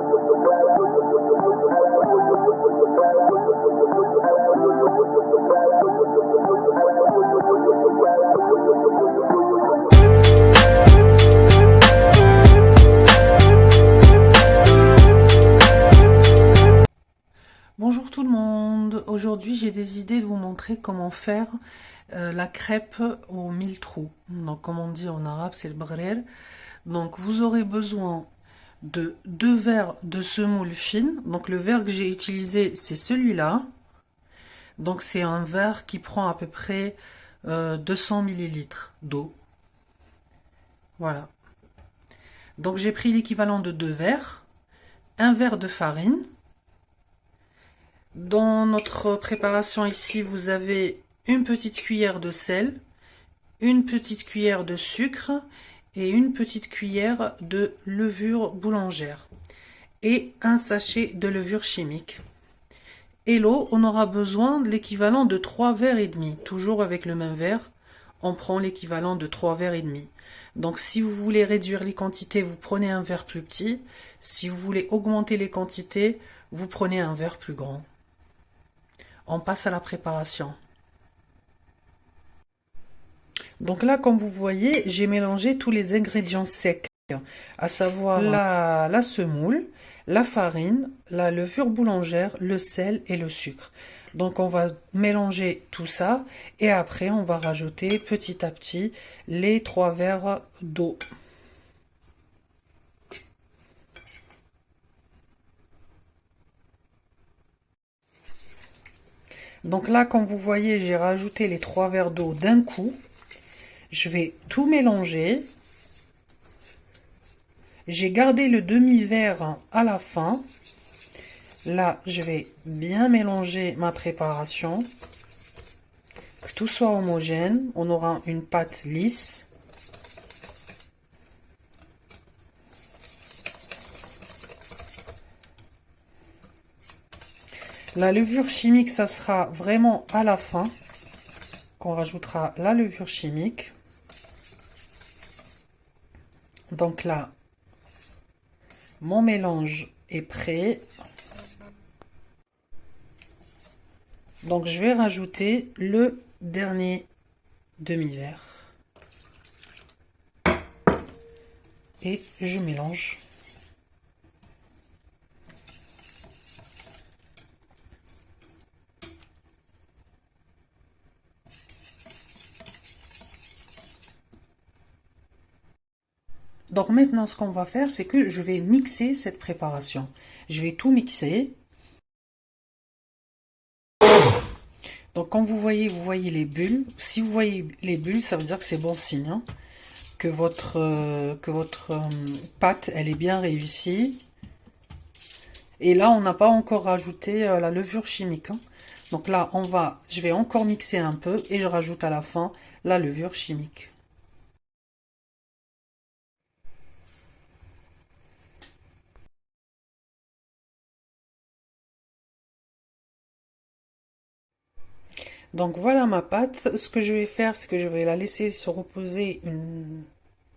Bonjour tout le monde, aujourd'hui j'ai des idées de vous montrer comment faire la crêpe aux 1000 trous. Donc comme on dit en arabe c'est le brer. Donc vous aurez besoin de 2 verres de semoule fine. Donc le verre que j'ai utilisé c'est celui-là. Donc c'est un verre qui prend à peu près 200 millilitres d'eau. Voilà. Donc j'ai pris l'équivalent de 2 verres, un verre de farine. Dans notre préparation ici, vous avez une petite cuillère de sel, une petite cuillère de sucre et une petite cuillère de levure boulangère et un sachet de levure chimique. Et l'eau, on aura besoin de l'équivalent de 3 verres et demi. Toujours avec le même verre, on prend l'équivalent de 3 verres et demi. Donc si vous voulez réduire les quantités, vous prenez un verre plus petit. Si vous voulez augmenter les quantités, vous prenez un verre plus grand. On passe à la préparation. Donc là, comme vous voyez, j'ai mélangé tous les ingrédients secs, à savoir la semoule, la farine, la levure boulangère, le sel et le sucre. Donc on va mélanger tout ça et après on va rajouter petit à petit les 3 verres d'eau. Donc là, comme vous voyez, j'ai rajouté les 3 verres d'eau d'un coup. Je vais tout mélanger. J'ai gardé le demi-verre à la fin. Là, je vais bien mélanger ma préparation. Que tout soit homogène. On aura une pâte lisse. La levure chimique, ça sera vraiment à la fin qu'on rajoutera la levure chimique. Donc là, mon mélange est prêt. Donc je vais rajouter le dernier demi-verre. Et je mélange. Donc maintenant, ce qu'on va faire, c'est que je vais mixer cette préparation. Je vais tout mixer. Donc comme vous voyez les bulles. Si vous voyez les bulles, ça veut dire que c'est bon signe. Hein, que votre pâte, elle est bien réussie. Et là, on n'a pas encore rajouté la levure chimique. Hein. Donc là, je vais encore mixer un peu et je rajoute à la fin la levure chimique. Donc voilà ma pâte. Ce que je vais faire, c'est que je vais la laisser se reposer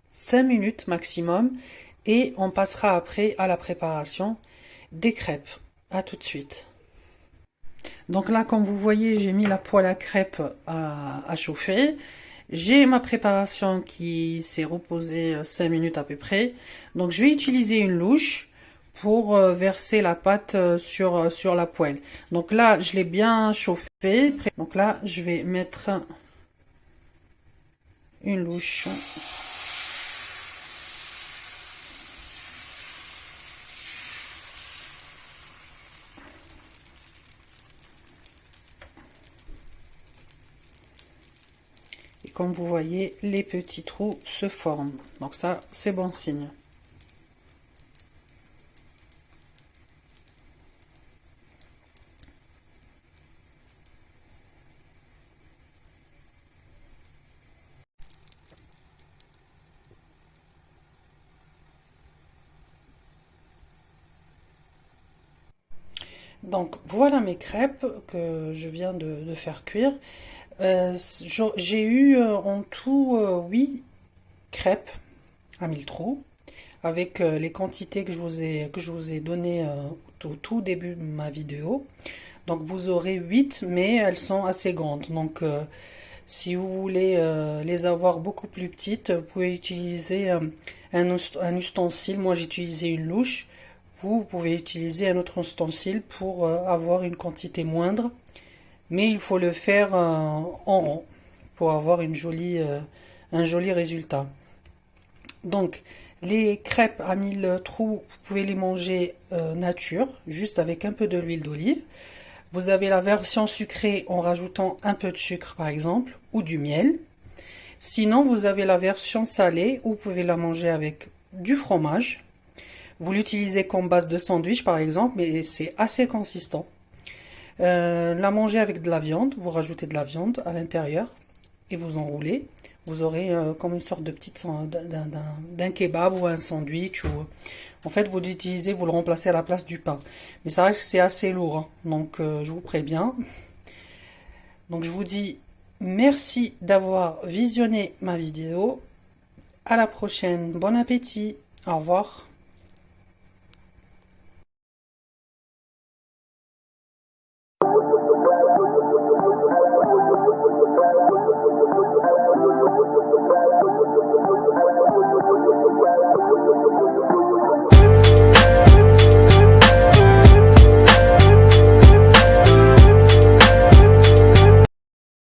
5 minutes maximum. Et on passera après à la préparation des crêpes. À tout de suite. Donc là, comme vous voyez, j'ai mis la poêle à crêpes à chauffer. J'ai ma préparation qui s'est reposée 5 minutes à peu près. Donc je vais utiliser une louche pour verser la pâte sur la poêle. Donc là, je l'ai bien chauffé. Donc là, je vais mettre une louche. Et comme vous voyez, les petits trous se forment. Donc ça, c'est bon signe. Donc voilà mes crêpes que je viens de faire cuire. J'ai eu en tout 8 crêpes à 1000 trous. avec les quantités que je vous ai données au tout début de ma vidéo. Donc vous aurez 8, mais elles sont assez grandes. Donc si vous voulez les avoir beaucoup plus petites, vous pouvez utiliser un ustensile. Moi j'ai utilisé une louche. Vous pouvez utiliser un autre ustensile pour avoir une quantité moindre. Mais il faut le faire en rond pour avoir un joli résultat. Donc, les crêpes à 1000 trous, vous pouvez les manger nature, juste avec un peu de l'huile d'olive. Vous avez la version sucrée en rajoutant un peu de sucre, par exemple, ou du miel. Sinon, vous avez la version salée, où vous pouvez la manger avec du fromage. Vous l'utilisez comme base de sandwich, par exemple, mais c'est assez consistant. La manger avec de la viande, vous rajoutez de la viande à l'intérieur et vous enroulez. Vous aurez comme une sorte de petite d'un kebab ou un sandwich. Ou, en fait, vous l'utilisez, vous le remplacez à la place du pain. Mais ça reste c'est assez lourd, hein. Donc je vous préviens. Donc je vous dis merci d'avoir visionné ma vidéo. À la prochaine. Bon appétit. Au revoir.